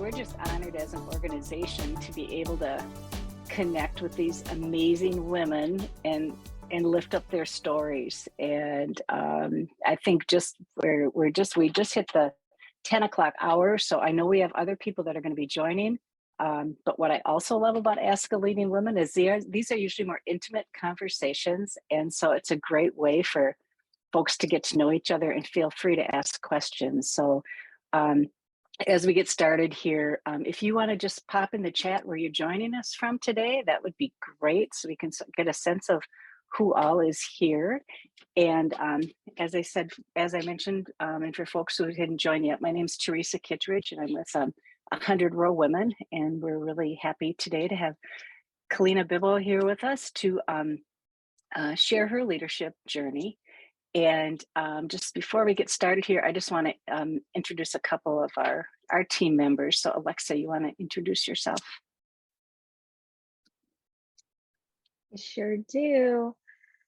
we're just honored as an organization to be able to connect with these amazing women and lift up their stories. And I think we just hit the 10 o'clock hour. So I know we have other people that are going to be joining. But what I also love about Ask a Leading Woman is these are usually more intimate conversations. And so it's a great way for folks to get to know each other and feel free to ask questions. So as we get started here, if you want to just pop in the chat where you're joining us from today, that would be great, so we can get a sense of who all is here. And as I mentioned, and for folks who didn't join yet, my name is Teresa Kittredge, and I'm with 100 Row Women, and we're really happy today to have Colleena Bibeau here with us to share her leadership journey. And just before we get started here, I just want to introduce a couple of our team members. So Alexa, you want to introduce yourself? I sure do.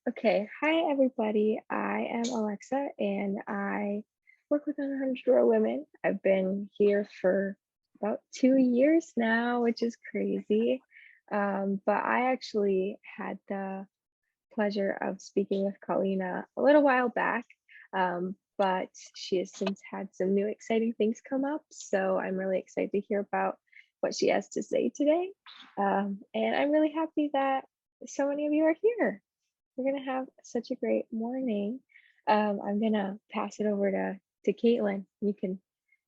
Okay, hi everybody. I am Alexa and I work with 100 Row Women. I've been here for about 2 years now, which is crazy. But I actually had the pleasure of speaking with Colleena a little while back, but she has since had some new exciting things come up. So I'm really excited to hear about what she has to say today. And I'm really happy that so many of you are here. We're gonna have such a great morning. I'm gonna pass it over to Caitlin. You can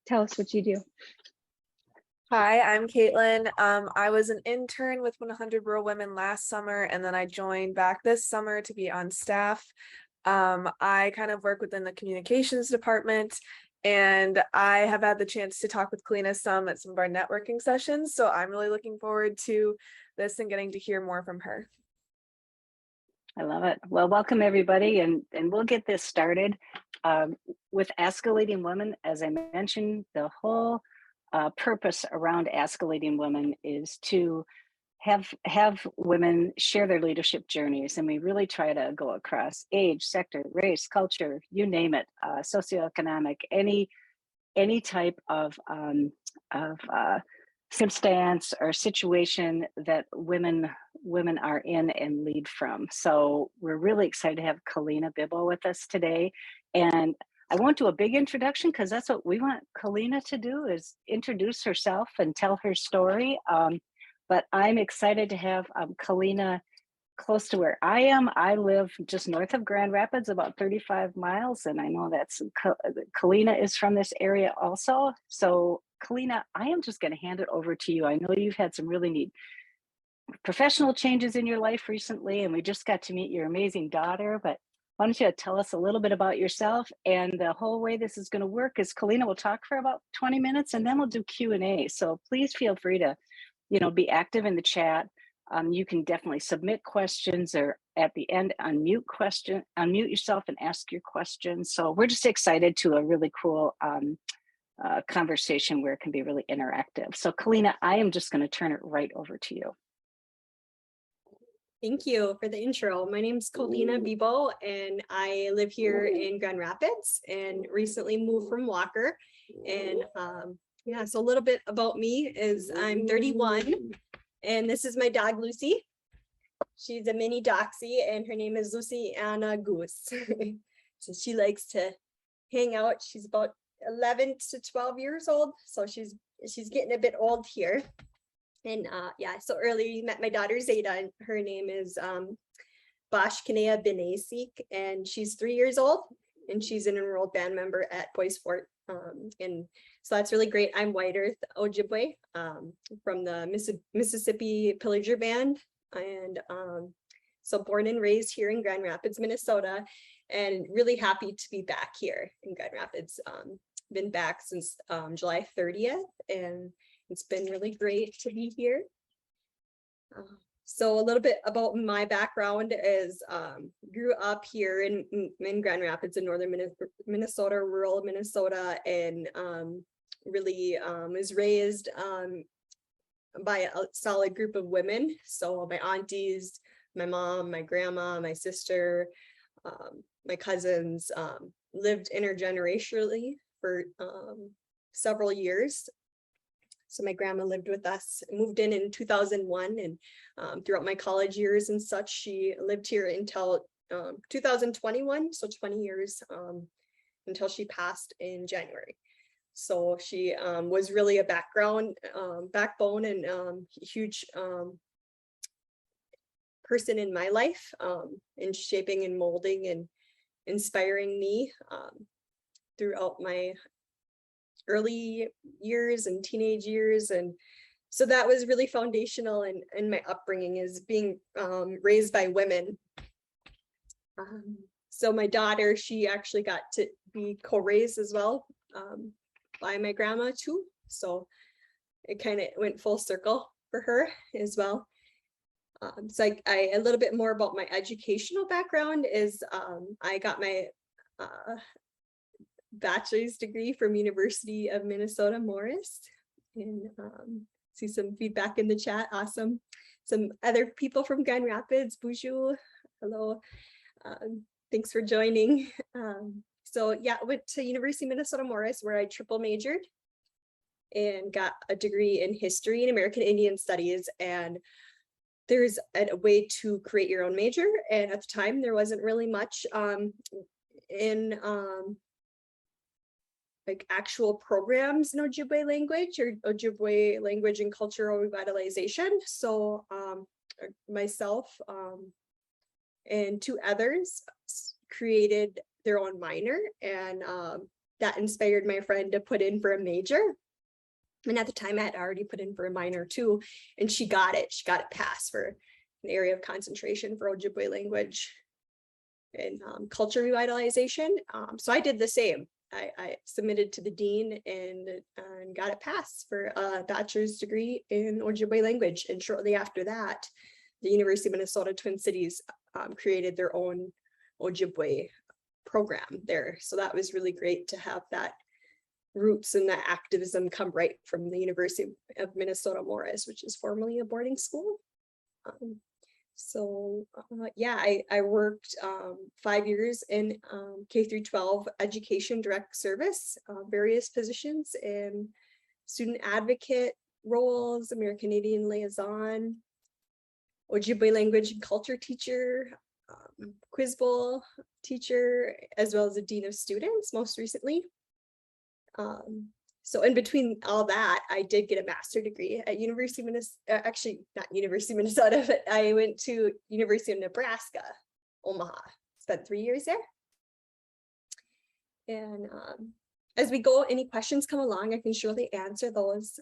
tell us what you do. Hi, I'm Caitlin. I was an intern with 100 Rural Women last summer, and then I joined back this summer to be on staff. I kind of work within the communications department, and I have had the chance to talk with Colleena some at some of our networking sessions. So I'm really looking forward to this and getting to hear more from her. I love it. Well, welcome everybody, and we'll get this started with Ask a Leading Woman. As I mentioned, the whole purpose around Ask a Leading Woman is to have women share their leadership journeys, and we really try to go across age, sector, race, culture, you name it, socioeconomic, any type of circumstance or situation that women are in and lead from. So we're really excited to have Colleena Bibeau with us today. And I won't do a big introduction because that's what we want Colleena to do, is introduce herself and tell her story. But I'm excited to have Colleena close to where I am. I live just north of Grand Rapids, about 35 miles. And I know that's Colleena is from this area also. So Colleena, I am just going to hand it over to you. I know you've had some really neat professional changes in your life recently, and we just got to meet your amazing daughter, but why don't you tell us a little bit about yourself? And the whole way this is going to work is Colleena will talk for about 20 minutes and then we'll do Q&A. So please feel free to, be active in the chat. You can definitely submit questions, or at the end, unmute yourself and ask your questions. So we're just excited to a really cool conversation where it can be really interactive. So Colleena, I am just going to turn it right over to you. Thank you for the intro. My name is Colleena Bibeau, and I live here in Grand Rapids and recently moved from Walker. And yeah, so a little bit about me is I'm 31, and this is my dog, Lucy. She's a mini Doxy, and her name is Lucy Anna Goose. So she likes to hang out. She's about 11 to 12 years old, so she's getting a bit old here. And yeah, so earlier you met my daughter Zeta, and her name is Bashkanea Binasik, and she's 3 years old, and she's an enrolled band member at Boys Fort. And so that's really great. I'm White Earth Ojibwe from the Mississippi Pillager Band, and so born and raised here in Grand Rapids, Minnesota, and really happy to be back here in Grand Rapids. Been back since July 30th, and it's been really great to be here. So a little bit about my background is grew up here in Grand Rapids in northern Minnesota, rural Minnesota, and really was raised by a solid group of women. So my aunties, my mom, my grandma, my sister, my cousins lived intergenerationally for several years. So my grandma lived with us, moved in 2001, and throughout my college years and such, she lived here until 2021, so 20 years until she passed in January. So she was really a backbone and huge person in my life, in shaping and molding and inspiring me throughout my early years and teenage years. And so that was really foundational in my upbringing, is being raised by women. So my daughter, she actually got to be co-raised as well by my grandma too. So it kind of went full circle for her as well. So I a little bit more about my educational background is I got my bachelor's degree from University of Minnesota Morris, and see some feedback in the chat. Awesome. Some other people from Grand Rapids, Bonjour, hello, thanks for joining. So yeah, I went to University of Minnesota Morris, where I triple majored and got a degree in history and American Indian studies. And there's a way to create your own major, and at the time there wasn't really much in like actual programs in Ojibwe language or Ojibwe language and cultural revitalization. So myself and two others created their own minor, and that inspired my friend to put in for a major. And at the time I had already put in for a minor too, and she got it passed for an area of concentration for Ojibwe language and culture revitalization. So I did the same. I submitted to the dean and got it passed for a bachelor's degree in Ojibwe language. And shortly after that, the University of Minnesota Twin Cities created their own Ojibwe program there. So that was really great to have that roots and that activism come right from the University of Minnesota Morris, which is formerly a boarding school. Yeah, I worked 5 years in K-12 education direct service, various positions in student advocate roles, American Indian Liaison, Ojibwe language and culture teacher, quiz bowl teacher, as well as a dean of students most recently. So in between all that, I did get a master's degree at University of Minnesota, actually not University of Minnesota, but I went to University of Nebraska, Omaha, spent 3 years there. And as we go, any questions come along, I can surely answer those.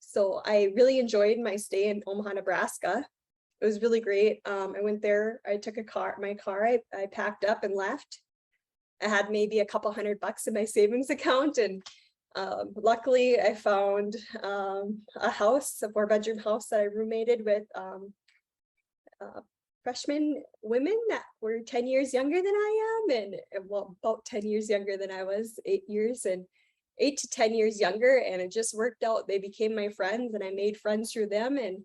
So I really enjoyed my stay in Omaha, Nebraska. It was really great. I went there, I took my car, I packed up and left. I had maybe a couple $100 in my savings account, and luckily I found a house, a 4-bedroom house that I roommated with freshman women that were 10 years younger than I am, and well, about 10 years younger than I was, 8 years, and 8 to 10 years younger, and it just worked out. They became my friends, and I made friends through them, and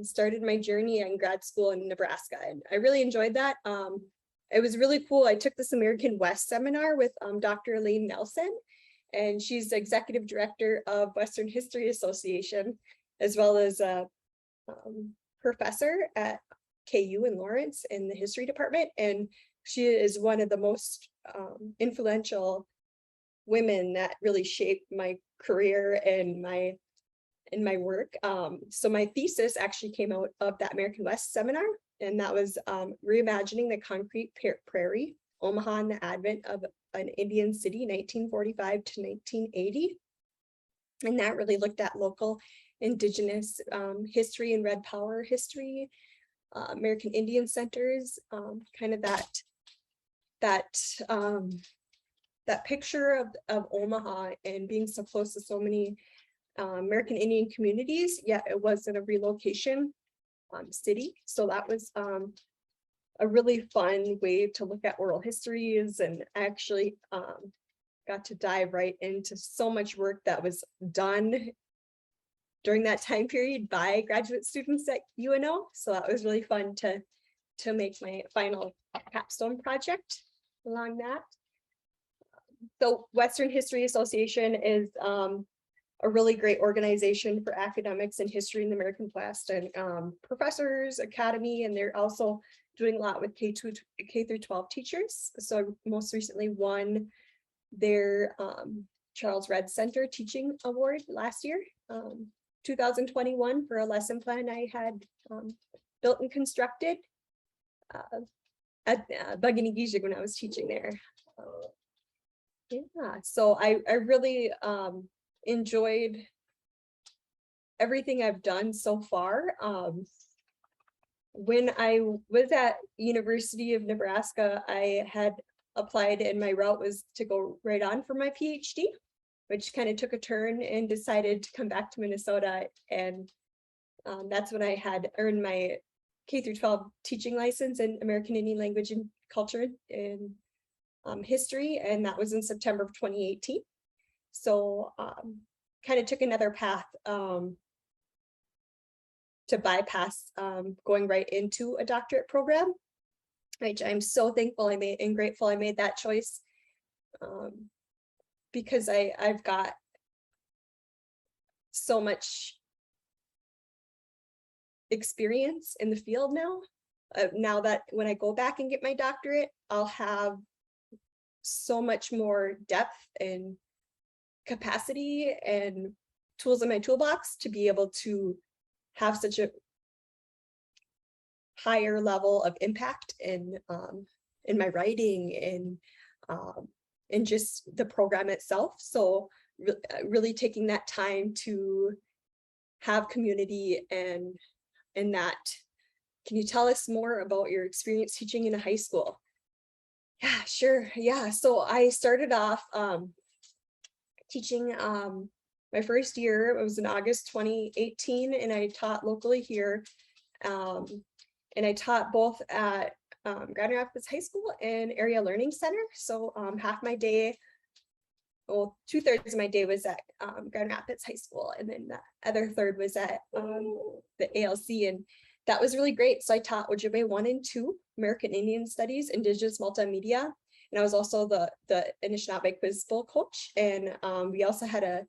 started my journey in grad school in Nebraska, and I really enjoyed that. It was really cool. I took this American West seminar with Dr. Elaine Nelson, and she's the executive director of Western History Association, as well as a professor at KU in Lawrence in the history department. And she is one of the most influential women that really shaped my career and my work. So my thesis actually came out of that American West seminar, and that was reimagining the concrete prairie, Omaha and the advent of an Indian city, 1945 to 1980. And that really looked at local Indigenous history and Red Power history, American Indian centers, kind of that picture of Omaha and being so close to so many American Indian communities, yet it wasn't a relocation city. So that was a really fun way to look at oral histories, and actually got to dive right into so much work that was done during that time period by graduate students at UNO. So that was really fun to make my final capstone project along that. the Western History Association is a really great organization for academics in history in the American West, and professors, academy, and they're also doing a lot with K through 12 teachers. So I most recently won their Charles Red Center Teaching Award last year, 2021, for a lesson plan I had built and constructed at Gaa-ginwaajiwaanaag when I was teaching there. Yeah, so I really enjoyed everything I've done so far. When I was at University of Nebraska, I had applied and my route was to go right on for my PhD, which kind of took a turn, and decided to come back to Minnesota. And that's when I had earned my K through 12 teaching license in American Indian language and culture and history. And that was in September of 2018. So kind of took another path to bypass going right into a doctorate program, which I'm so thankful I made and grateful I made that choice, because I've got so much experience in the field now. Now that when I go back and get my doctorate, I'll have so much more depth and capacity and tools in my toolbox to be able to have such a higher level of impact in my writing and just the program itself. So really taking that time to have community and that. Can you tell us more about your experience teaching in a high school? Yeah, sure. Yeah, so I started off teaching my first year. It was in August 2018, and I taught locally here. And I taught both at Grand Rapids High School and Area Learning Center. So half my day, well, 2/3 of my day was at Grand Rapids High School, and then the other third was at the ALC, and that was really great. So I taught Ojibwe 1 and 2, American Indian Studies, Indigenous Multimedia, and I was also the Anishinaabekwe quiz bowl coach. And we also had a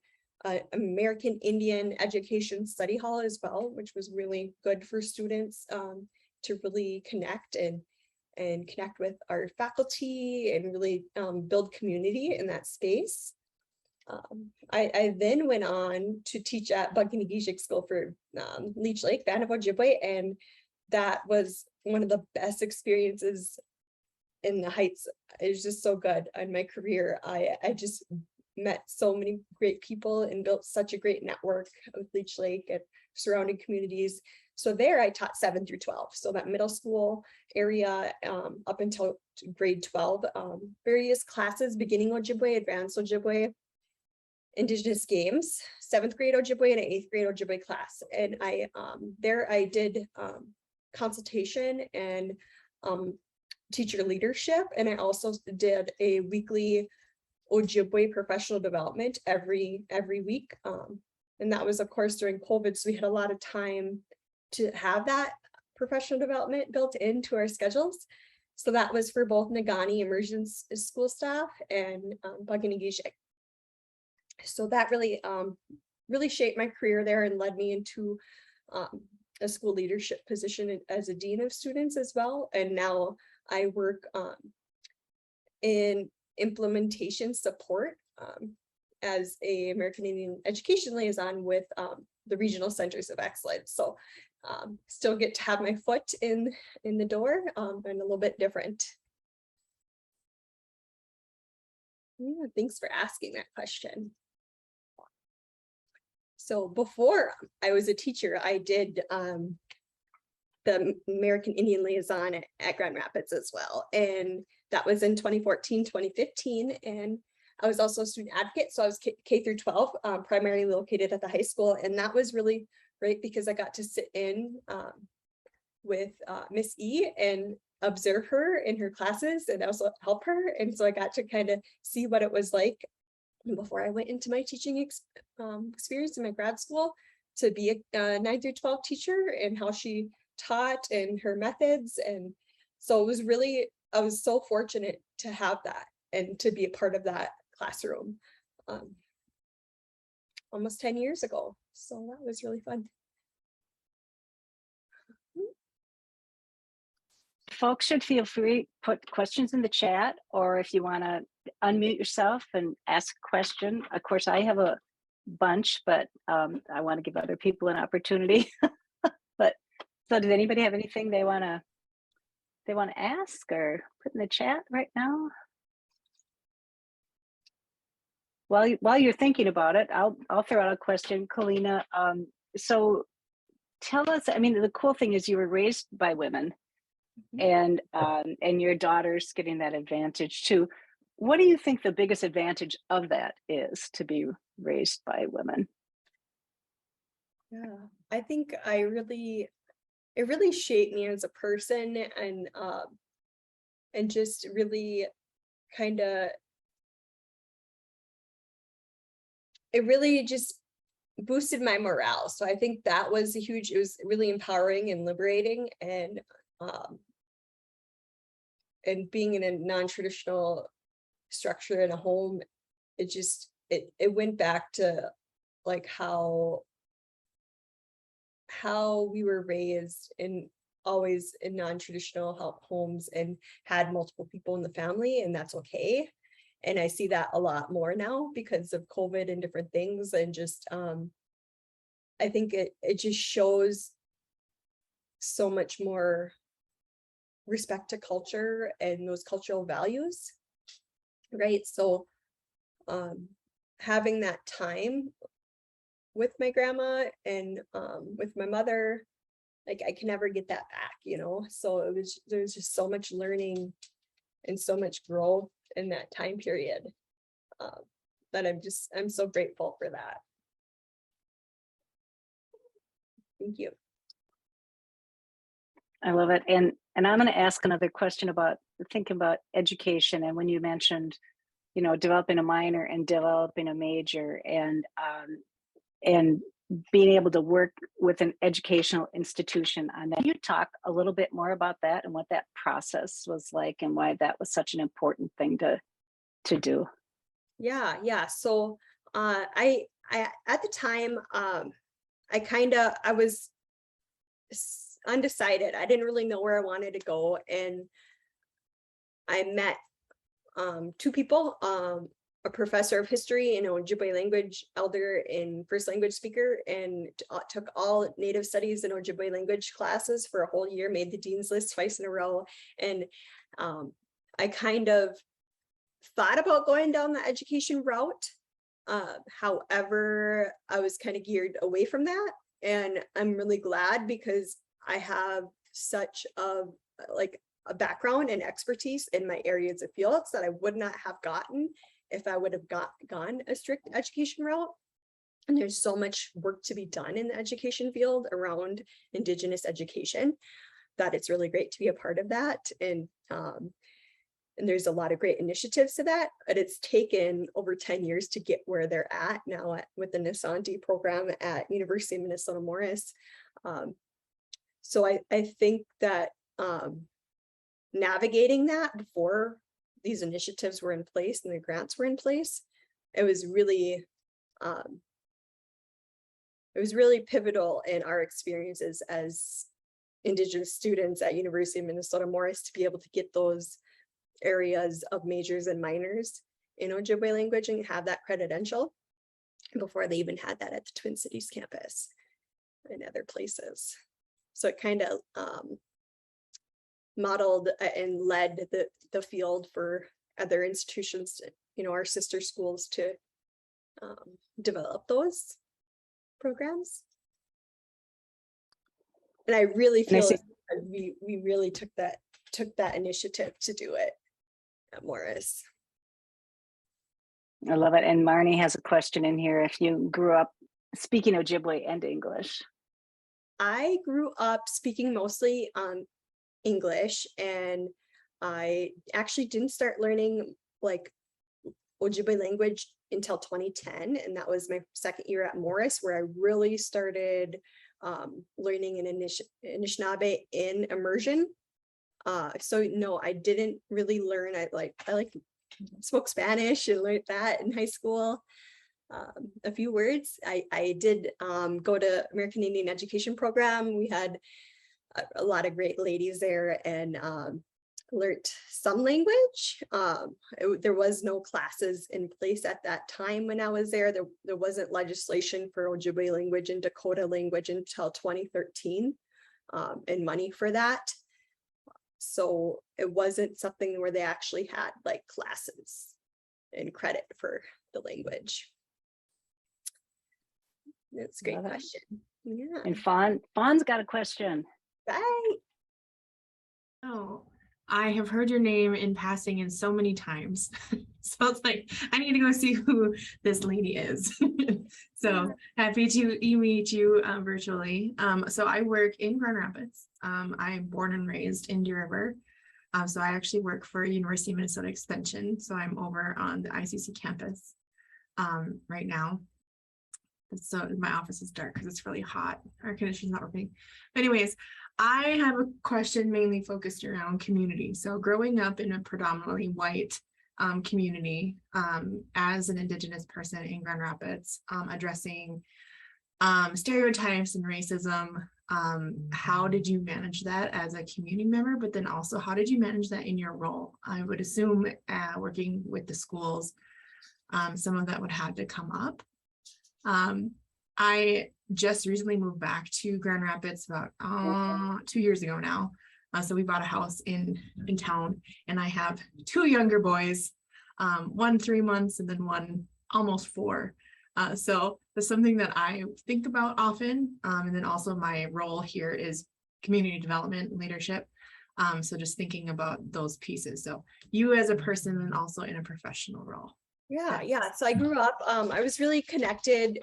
American Indian Education Study Hall as well, which was really good for students to really connect and connect with our faculty and really build community in that space. I then went on to teach at Gaa-ginwaajiwaanaag School for Leech Lake, Band of Ojibwe, and that was one of the best experiences in the Heights. It was just so good in my career. I just met so many great people and built such a great network with Leech Lake and surrounding communities. So there I taught 7 through 12. So that middle school area up until grade 12, various classes, beginning Ojibwe, advanced Ojibwe, Indigenous games, 7th grade Ojibwe and an 8th grade Ojibwe class. And I there I did consultation and teacher leadership. And I also did a weekly Ojibwe professional development every week. And that was, of course, during COVID. So we had a lot of time to have that professional development built into our schedules. So that was for both Nagani immersion school staff and Gaa-ginwaajiwaanaag. So that really, really shaped my career there and led me into a school leadership position as a dean of students as well. And now I work in implementation support as a American Indian Education Liaison with the regional centers of excellence. So still get to have my foot in the door and a little bit different. Yeah, thanks for asking that question. So before I was a teacher, I did the American Indian Liaison at Grand Rapids as well. And that was in 2014, 2015. And I was also a student advocate. So I was K through 12, primarily located at the high school. And that was really great because I got to sit in with Miss E and observe her in her classes and also help her. And so I got to kind of see what it was like before I went into my teaching experience in my grad school to be a 9 through 12 teacher and how she taught and her methods. And so it was really, I was so fortunate to have that and to be a part of that classroom almost 10 years ago. So that was really fun. Folks should feel free, put questions in the chat, or if you want to unmute yourself and ask a question. Of course, I have a bunch, but I want to give other people an opportunity. But so does anybody have anything they want to ask or put in the chat right now? While you're thinking about it, I'll throw out a question, Colleena. So tell us, I mean, the cool thing is you were raised by women, and your daughter's getting that advantage too. What do you think the biggest advantage of that is, to be raised by women? Yeah, I think it really shaped me as a person, and just really kind of, it really just boosted my morale. So I think that was it was really empowering and liberating, and being in a non-traditional structure in a home, it went back to like how we were raised, in always in non-traditional homes, and had multiple people in the family, and that's okay. And I see that a lot more now because of COVID and different things. And just I think it just shows so much more respect to culture and those cultural values, right? So having that time with my grandma and with my mother, like I can never get that back, you know? So there's just so much learning and so much growth in that time period, that I'm so grateful for that. Thank you. I love it. And I'm going to ask another question about thinking about education. And when you mentioned, you know, developing a minor and developing a major, and being able to work with an educational institution on that. Can you talk a little bit more about that and what that process was like, and why that was such an important thing to do? Yeah. So I at the time, I was undecided. I didn't really know where I wanted to go, and I met two people, a professor of history and an Ojibwe language elder and first language speaker, and took all Native studies and Ojibwe language classes for a whole year, made the dean's list twice in a row. And I kind of thought about going down the education route. However, I was kind of geared away from that. And I'm really glad, because I have such a background and expertise in my areas of fields that I would not have gotten if I would have gone a strict education route. And there's so much work to be done in the education field around Indigenous education that it's really great to be a part of that. And there's a lot of great initiatives to that, but it's taken over 10 years to get where they're at now with the Nisanti program at University of Minnesota Morris. So I think that navigating that before these initiatives were in place and the grants were in place, it was really pivotal in our experiences as Indigenous students at University of Minnesota Morris to be able to get those areas of majors and minors in Ojibwe language and have that credential before they even had that at the Twin Cities campus and other places. So it kind of modeled and led the field for other institutions, you know, our sister schools, to develop those programs. And I really feel we really took that initiative to do it at Morris. I love it. And Marnie has a question in here. If you grew up speaking Ojibwe and English? I grew up speaking mostly English, and I actually didn't start learning like Ojibwe language until 2010, and that was my second year at Morris, where I really started learning in Anishinaabe in immersion. So no, I didn't really learn. I like spoke Spanish and learned that in high school. A few words. I did go to American Indian Education Program. We had a lot of great ladies there, and learned some language. There was no classes in place at that time when I was there. There wasn't legislation for Ojibwe language and Dakota language until 2013, and money for that. So it wasn't something where they actually had like classes and credit for the language. That's a great question. Yeah. And Fawn's got a question. Bye. Oh, I have heard your name in passing in so many times. So it's like, I need to go see who this lady is. So happy to meet you virtually. So I work in Grand Rapids. I'm born and raised in Deer River. So I actually work for University of Minnesota Extension. So I'm over on the ICC campus right now. So my office is dark because it's really hot. Air conditioning's not working. But anyways, I have a question mainly focused around community. So growing up in a predominantly white community as an Indigenous person in Grand Rapids, addressing stereotypes and racism, how did you manage that as a community member? But then also, how did you manage that in your role? I would assume working with the schools, some of that would have to come up. I just recently moved back to Grand Rapids about 2 years ago now. So we bought a house in town, and I have two younger boys, one 3 months and then one almost 4. So that's something that I think about often. And then also my role here is community development and leadership. So just thinking about those pieces. So you as a person and also in a professional role. Yeah. So I grew up, I was really connected,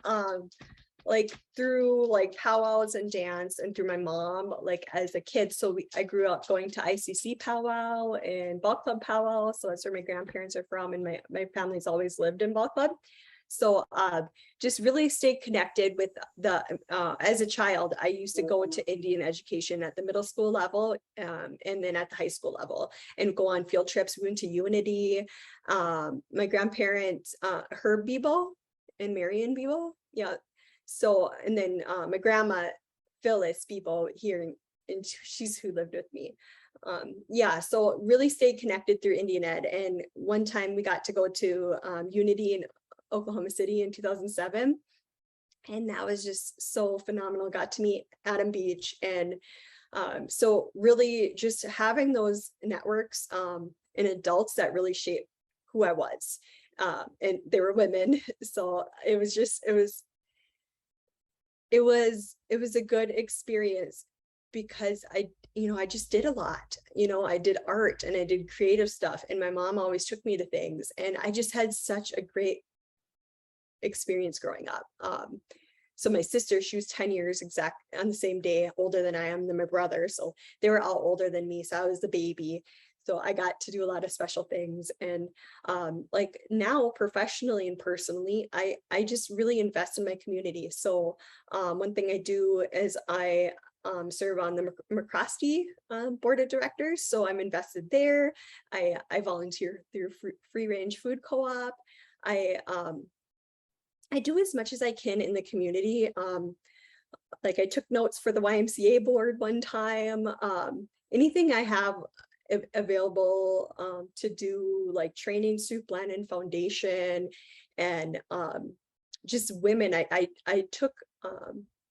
like through like powwows and dance, and through my mom, like as a kid. So I grew up going to ICC powwow and ball club powwow. So that's where my grandparents are from, and my family's always lived in ball club. So just really stayed connected with the, as a child, I used to go to Indian education at the middle school level, and then at the high school level, and go on field trips. We went to Unity. My grandparents, Herb Bibeau and Marion Bibeau. Yeah. So, and then my grandma, Phyllis Bibeau here, and she's who lived with me. Yeah, so really stayed connected through Indian Ed. And one time we got to go to Unity in Oklahoma City in 2007. And that was just so phenomenal. Got to meet Adam Beach. And so really just having those networks and adults that really shaped who I was. And they were women. So it was just, it was a good experience, because I just did a lot. I did art and I did creative stuff, and my mom always took me to things, and I just had such a great experience growing up. So my sister, she was 10 years exact on the same day older than I am, than my brother. So they were all older than me. So I was the baby. So I got to do a lot of special things. And like now professionally and personally, I just really invest in my community. So one thing I do is I serve on the McCrosty board of directors. So I'm invested there. I volunteer through free range food co-op. I do as much as I can in the community. Like I took notes for the YMCA board one time. Anything I have available to do, like trainings through Blanton Foundation, and just women. I took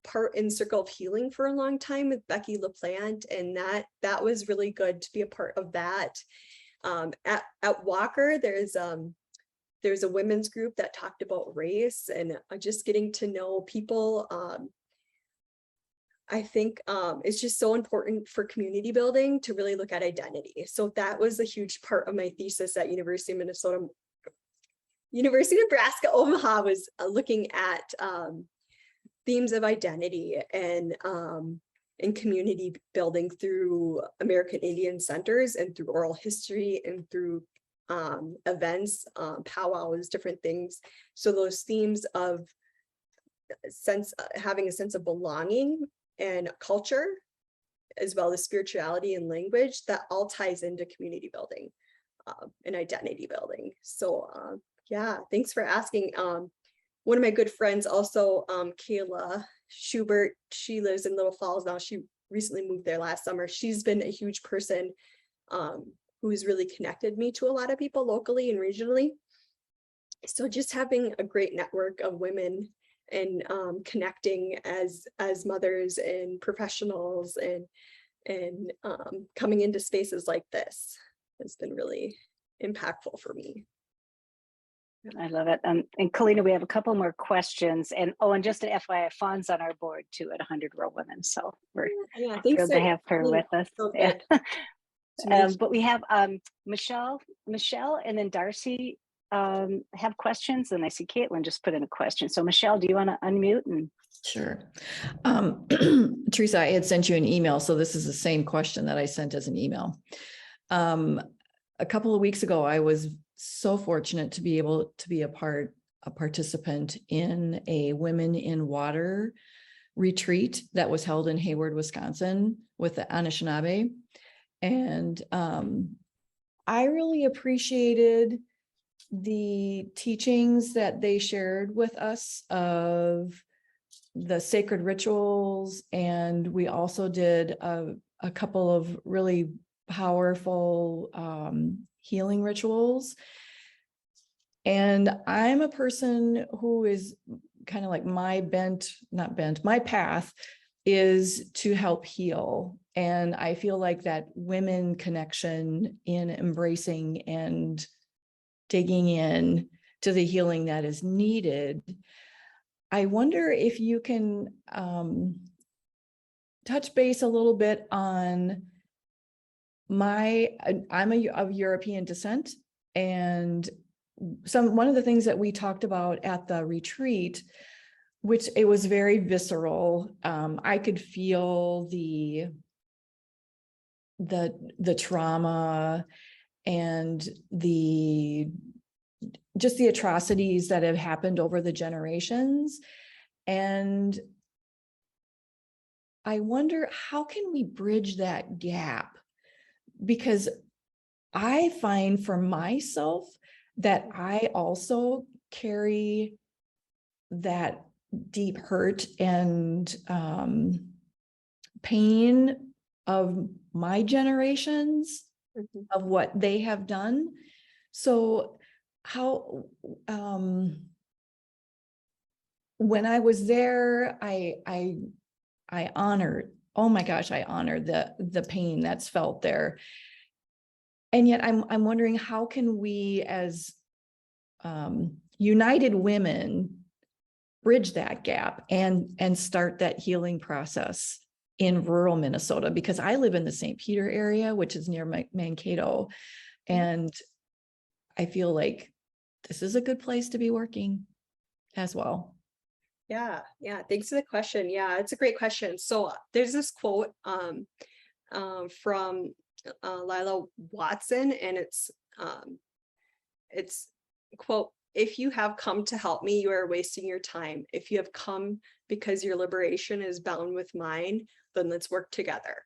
part in Circle of Healing for a long time with Becky LaPlante, and that was really good to be a part of that. At Walker, there's a women's group that talked about race, and just getting to know people. I think it's just so important for community building to really look at identity. So that was a huge part of my thesis at University of Nebraska, Omaha, was looking at themes of identity and community building through American Indian centers, and through oral history, and through events, powwows, different things. So those themes of having a sense of belonging and culture, as well as spirituality and language, that all ties into community building. and identity building. So yeah, thanks for asking. One of my good friends also, Kayla Schubert, she lives in Little Falls now. She recently moved there last summer. She's been a huge person who's really connected me to a lot of people locally and regionally. So just having a great network of women and connecting as mothers and professionals and coming into spaces like this has been really impactful for me. I love it. And Colleena, we have a couple more questions. And just an FYI, Fawn's on our board too at 100 Rural Women. So we're thrilled to have her with us. Yeah. But we have Michelle, and then Darcy have questions. And I see Caitlin just put in a question. So Michelle, do you want to unmute? And Sure. Teresa, I had sent you an email. So this is the same question that I sent as an email. A couple of weeks ago, I was so fortunate to be able to be a participant in a Women in Water retreat that was held in Hayward, Wisconsin with the Anishinaabe. And I really appreciated the teachings that they shared with us of the sacred rituals. And we also did a couple of really powerful healing rituals. And I'm a person who is kind of like my path is to help heal. And I feel like that women connection in embracing and digging in to the healing that is needed. I wonder if you can touch base a little bit on I'm of European descent, and one of the things that we talked about at the retreat, which it was very visceral. I could feel the trauma and just the atrocities that have happened over the generations. And I wonder, how can we bridge that gap? Because I find for myself that I also carry that deep hurt and pain of my generations, of what they have done. So how, when I was there, I honored, oh my gosh, I honored the pain that's felt there. And yet I'm wondering, how can we as united women bridge that gap and start that healing process in rural Minnesota? Because I live in the St. Peter area, which is near Mankato. And I feel like this is a good place to be working as well. Yeah. Thanks for the question. Yeah, it's a great question. So there's this quote from Lila Watson, and it's quote, "If you have come to help me, you are wasting your time. If you have come because your liberation is bound with mine, then let's work together."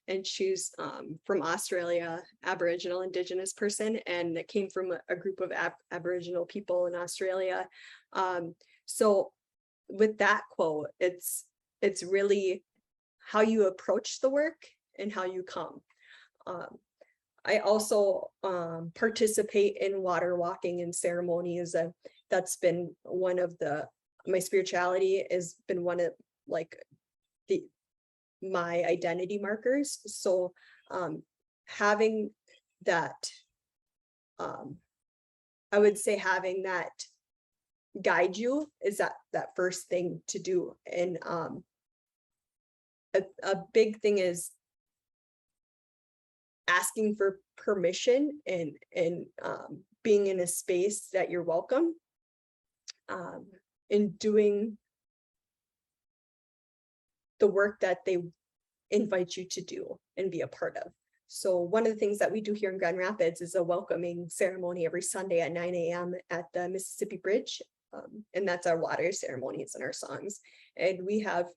And she's from Australia, Aboriginal Indigenous person, and it came from a group of Aboriginal people in Australia. So with that quote, it's really how you approach the work and how you come. I also participate in water walking and ceremonies, and that's been one of my spirituality has been one of my identity markers. So having that, I would say having that guide you is that first thing to do. And a big thing is asking for permission and being in a space that you're welcome, and doing the work that they invite you to do and be a part of. So one of the things that we do here in Grand Rapids is a welcoming ceremony every Sunday at 9 a.m. at the Mississippi Bridge. And that's our water ceremonies and our songs. And we have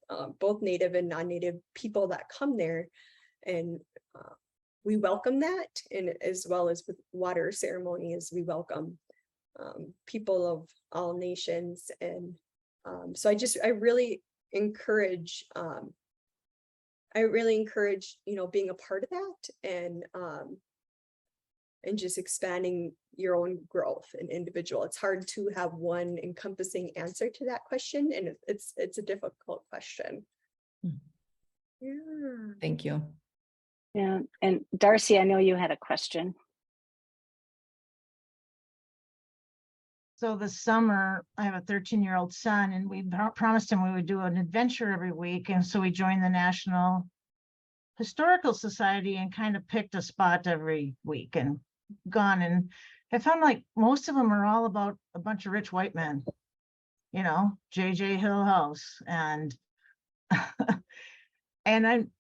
both Native and non-Native people that come there, and we welcome that, and as well as with water ceremonies, we welcome people of all nations. And so I really encourage, you know, being a part of that, and just expanding your own growth and individual. It's hard to have one encompassing answer to that question, and it's a difficult question. Yeah. Thank you. Yeah, and Darcy, I know you had a question. So this summer, I have a 13-year-old son, and we promised him we would do an adventure every week. And so we joined the National Historical Society and kind of picked a spot every week and gone. And I found like most of them are all about a bunch of rich white men, you know, J.J. Hill House. And and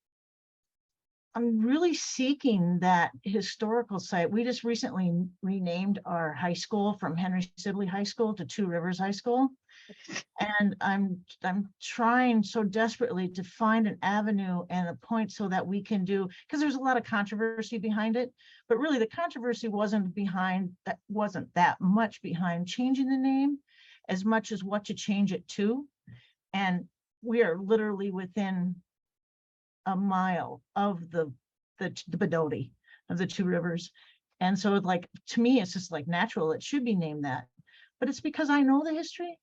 I'm really seeking that historical site. We just recently renamed our high school from Henry Sibley High School to Two Rivers High School. And I'm trying so desperately to find an avenue and a point so that we can do, because there's a lot of controversy behind it, but really the controversy wasn't that much behind changing the name as much as what to change it to. And we are literally within a mile of the Bedoti of the Two Rivers. And so like, to me, it's just like natural. It should be named that, but it's because I know the history.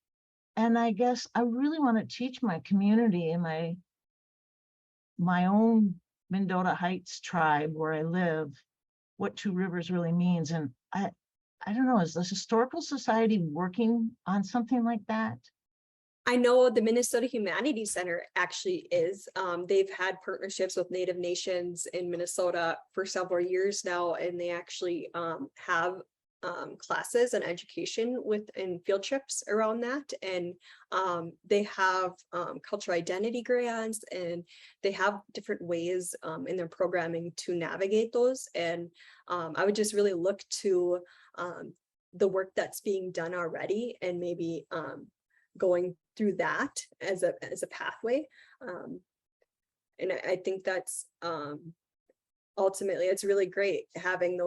And I guess I really want to teach my community and my own Mendota Heights tribe where I live, what Two Rivers really means. And I don't know, is the Historical Society working on something like that? I know the Minnesota Humanities Center actually is. They've had partnerships with Native nations in Minnesota for several years now, and they actually have classes and education and field trips around that. And they have cultural identity grants, and they have different ways in their programming to navigate those. And I would just really look to the work that's being done already, and maybe going through that as a pathway. And I think that's ultimately, it's really great having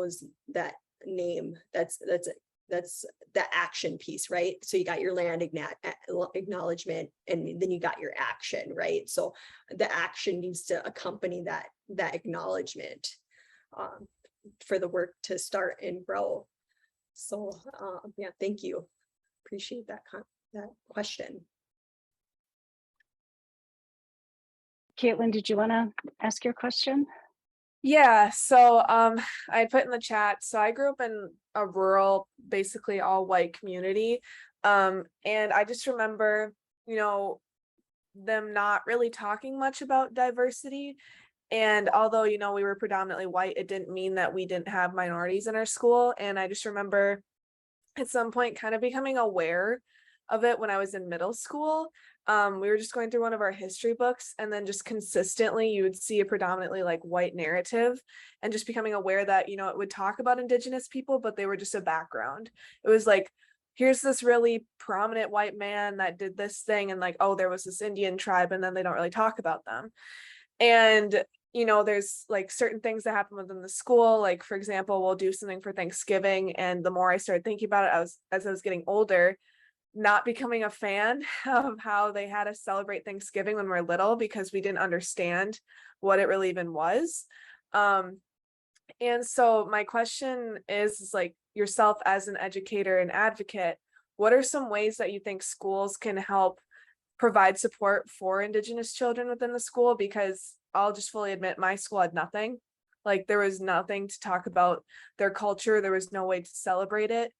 that name. That's the action piece, right? So you got your land acknowledgement, and then you got your action, right? So the action needs to accompany that acknowledgement for the work to start and grow. So yeah, thank you. Appreciate that question. Caitlin, did you want to ask your question? Yeah, so I put in the chat, so I grew up in a rural, basically all white community. And I just remember, you know, them not really talking much about diversity. And although, you know, we were predominantly white, it didn't mean that we didn't have minorities in our school. And I just remember at some point kind of becoming aware of it when I was in middle school. We were just going through one of our history books, and then just consistently you would see a predominantly like white narrative, and just becoming aware that, you know, it would talk about Indigenous people, but they were just a background. It was like, here's this really prominent white man that did this thing, and like, oh, there was this Indian tribe, and then they don't really talk about them. And you know, there's like certain things that happen within the school. Like, for example, we'll do something for Thanksgiving, and the more I started thinking about it, as I was getting older, not becoming a fan of how they had us celebrate Thanksgiving when we were little, because we didn't understand what it really even was. And so my question is like, yourself as an educator and advocate, what are some ways that you think schools can help provide support for Indigenous children within the school? Because I'll just fully admit, my school had nothing. Like, there was nothing to talk about their culture. There was no way to celebrate it.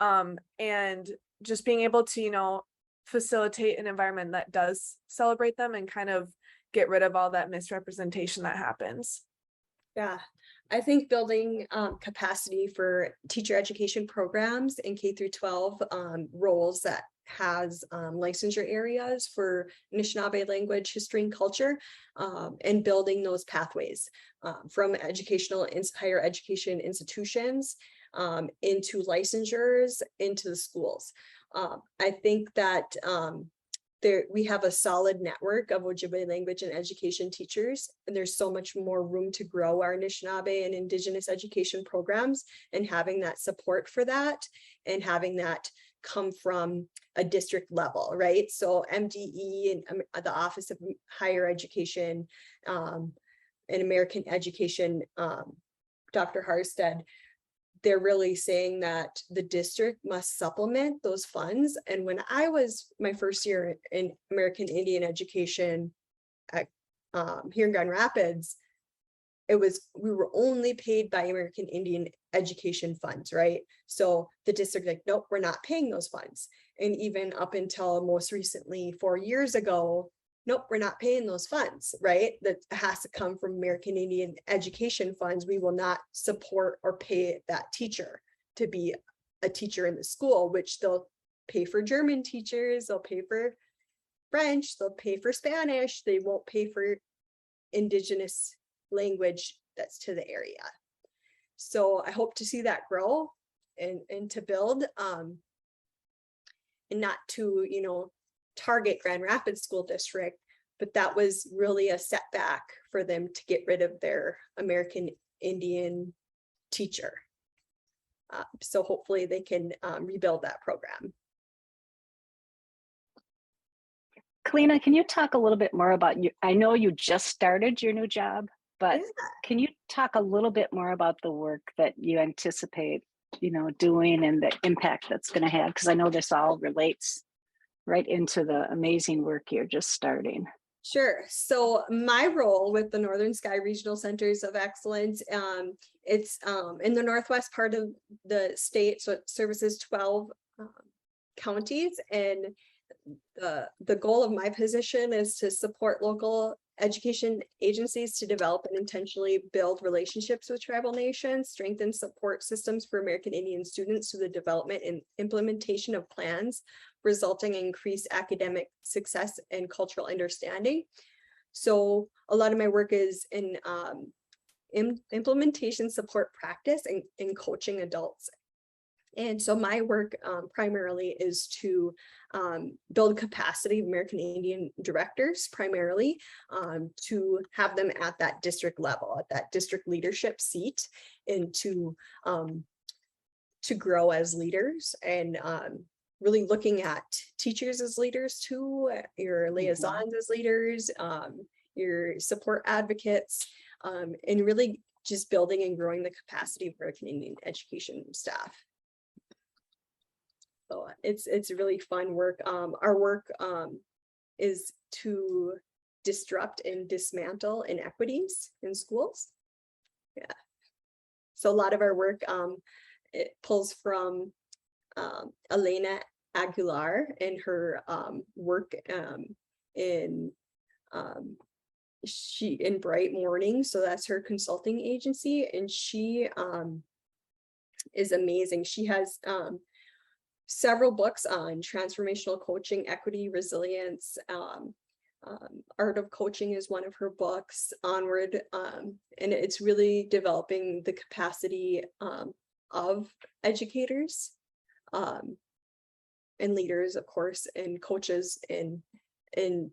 And just being able to, you know, facilitate an environment that does celebrate them and kind of get rid of all that misrepresentation that happens. Yeah, I think building capacity for teacher education programs in K through 12 roles that has licensure areas for Anishinaabe language, history, and culture, and building those pathways from higher education institutions into licensures, into the schools. I think that we have a solid network of Ojibwe language and education teachers, and there's so much more room to grow our Anishinaabe and Indigenous education programs, and having that support for that, and having that come from a district level, right? So MDE and the Office of Higher Education and American Education, Dr. Harstead, they're really saying that the district must supplement those funds. And when I was my first year in American Indian education at, here in Grand Rapids, we were only paid by American Indian education funds, right? So the district like, nope, we're not paying those funds. And even up until most recently, 4 years ago, nope, we're not paying those funds, right? That has to come from American Indian education funds. We will not support or pay that teacher to be a teacher in the school, which they'll pay for German teachers, they'll pay for French, they'll pay for Spanish, they won't pay for Indigenous language that's to the area. So I hope to see that grow and to build and not to, you know, target Grand Rapids School District, but that was really a setback for them to get rid of their American Indian teacher. So hopefully they can rebuild that program. Colleena, can you talk a little bit more about you? I know you just started your new job, but can you talk a little bit more about the work that you anticipate, you know, doing and the impact that's going to have? Because I know this all relates right into the amazing work you're just starting. Sure. So my role with the Northern Sky Regional Centers of Excellence, it's in the northwest part of the state, so it services 12 counties, and the goal of my position is to support local education agencies to develop and intentionally build relationships with tribal nations, strengthen support systems for American Indian students through the development and implementation of plans resulting in increased academic success and cultural understanding. So a lot of my work is in implementation support practice and in coaching adults. And so my work primarily is to build capacity of American Indian directors, primarily to have them at that district level, at that district leadership seat, and to grow as leaders, and really looking at teachers as leaders too, your liaisons as leaders, your support advocates, and really just building and growing the capacity of American Indian education staff. So it's really fun work. Our work is to disrupt and dismantle inequities in schools. Yeah. So a lot of our work, it pulls from Elena Aguilar and her work in Bright Morning. So that's her consulting agency, and she is amazing. She has several books on transformational coaching, equity, resilience. Art of Coaching is one of her books, Onward, and it's really developing the capacity of educators and leaders, of course, and coaches in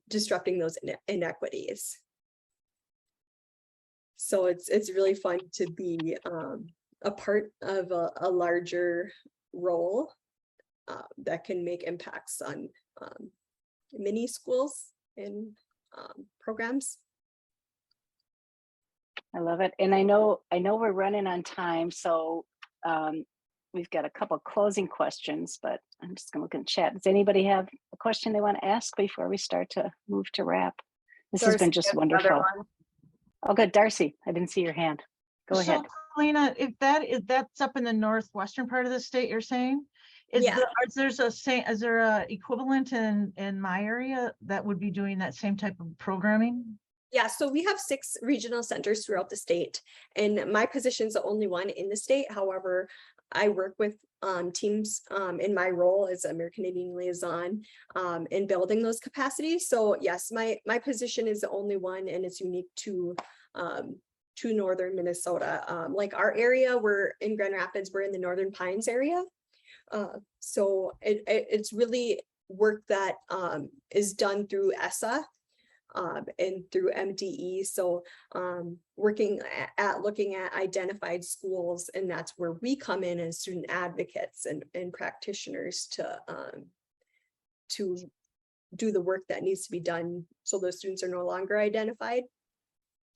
disrupting those inequities. So it's really fun to be a part of a larger role that can make impacts on mini schools and programs. I love it. And I know we're running on time, so we've got a couple closing questions, but I'm just gonna look in the chat. Does anybody have a question they want to ask before we start to move to wrap? This has been just wonderful. Oh, good. Darcy, I didn't see your hand. Go ahead. Colleena, if that's up in the northwestern part of the state, you're saying? Is there a equivalent in my area that would be doing that same type of programming? Yeah, so we have 6 regional centers throughout the state, and my position is the only one in the state. However, I work with teams in my role as American Indian Liaison in building those capacities. So yes, my position is the only one, and it's unique to northern Minnesota. Like our area, we're in Grand Rapids, we're in the Northern Pines area. So it's really work that is done through ESSA and through MDE. So looking at identified schools, and that's where we come in as student advocates and practitioners to do the work that needs to be done so those students are no longer identified.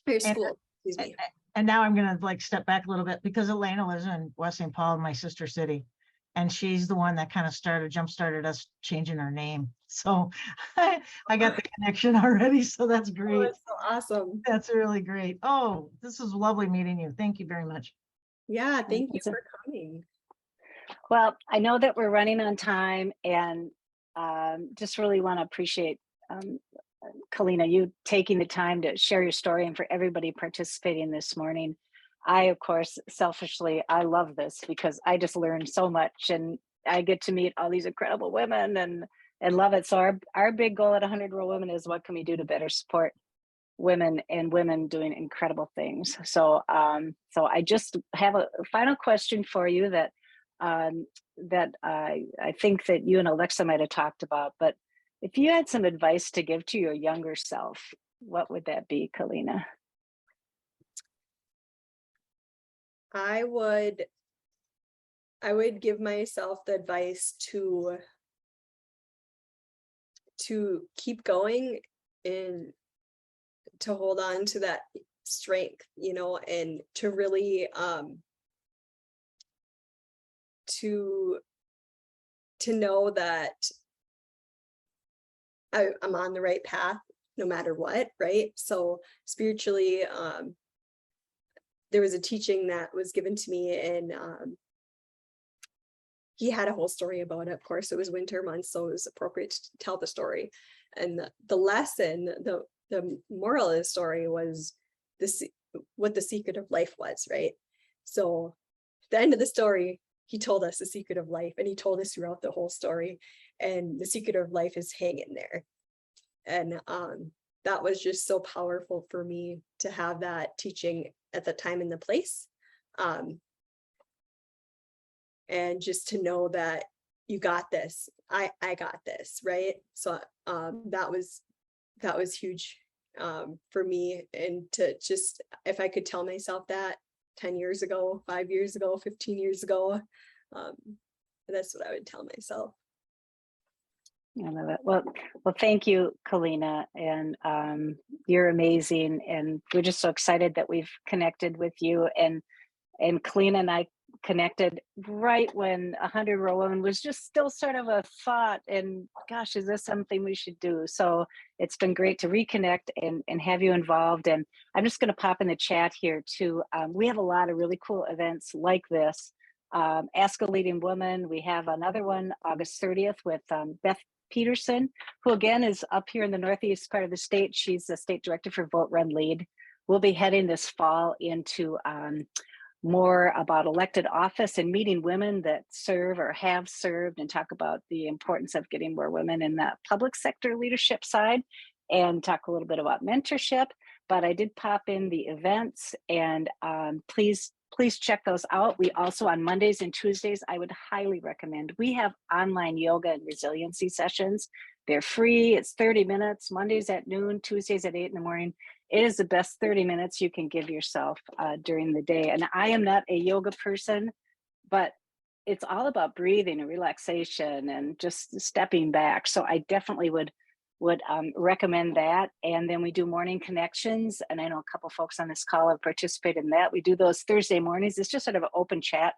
Or school, excuse me. And now I'm gonna like step back a little bit because Elena lives in West St. Paul, my sister city. And she's the one that kind of jump-started us changing our name. So I got the connection already. So that's great. Oh, that's so awesome. That's really great. Oh, this is lovely meeting you. Thank you very much. Yeah, thank you for coming. Well, I know that we're running on time, and just really want to appreciate Colleena, you taking the time to share your story, and for everybody participating this morning. I, of course, selfishly, I love this because I just learned so much, and I get to meet all these incredible women and love it. So our big goal at 100 Rural Women is what can we do to better support women and women doing incredible things. So so I just have a final question for you that I think that you and Alexa might have talked about, but if you had some advice to give to your younger self, what would that be, Colleena? I would give myself the advice to keep going and to hold on to that strength, you know, and to really to know that I'm on the right path no matter what, right? So spiritually, there was a teaching that was given to me, and he had a whole story about it. Of course, it was winter months, so it was appropriate to tell the story. And the lesson, the moral of the story was what the secret of life was, right? So at the end of the story, he told us the secret of life, and he told us throughout the whole story. And the secret of life is hanging there. And that was just so powerful for me to have that teaching at the time and the place. And just to know that you got this, I got this, right? So that was huge for me. And to just, if I could tell myself that 10 years ago, 5 years ago, 15 years ago, that's what I would tell myself. I love it. Well, thank you, Colleena, and you're amazing, and we're just so excited that we've connected with you. And Colleena and I connected right when 100 Rural Women was just still sort of a thought, and gosh, is this something we should do? So it's been great to reconnect and have you involved. And I'm just going to pop in the chat here too. We have a lot of really cool events like this. Ask a Leading Woman. We have another one August 30th with Beth Peterson, who again is up here in the Northeast part of the state. She's the state director for Vote, Run, Lead. We'll be heading this fall into more about elected office and meeting women that serve or have served, and talk about the importance of getting more women in the public sector leadership side, and talk a little bit about mentorship. But I did pop in the events, and please check those out. We also, on Mondays and Tuesdays, I would highly recommend, we have online yoga and resiliency sessions. They're free. It's 30 minutes, Mondays at noon, Tuesdays at 8 in the morning. It is the best 30 minutes you can give yourself during the day. And I am not a yoga person, but it's all about breathing and relaxation and just stepping back. So I definitely would recommend that. And then we do morning connections, and I know a couple folks on this call have participated in that. We do those Thursday mornings. It's just sort of an open chat,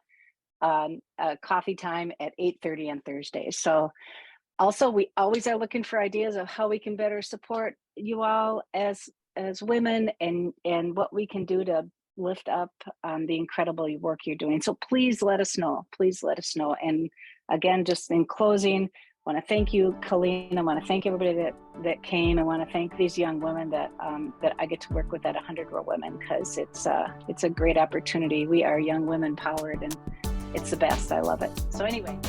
coffee time at 8:30 on Thursdays. So also, we always are looking for ideas of how we can better support you all as women, and what we can do to lift up the incredible work you're doing. So please let us know. Please let us know. And again, just in closing, I want to thank you, Colleena. I want to thank everybody that came. I want to thank these young women that I get to work with at 100 Rural Women, because it's a great opportunity. We are young women powered, and it's the best. I love it. So anyway.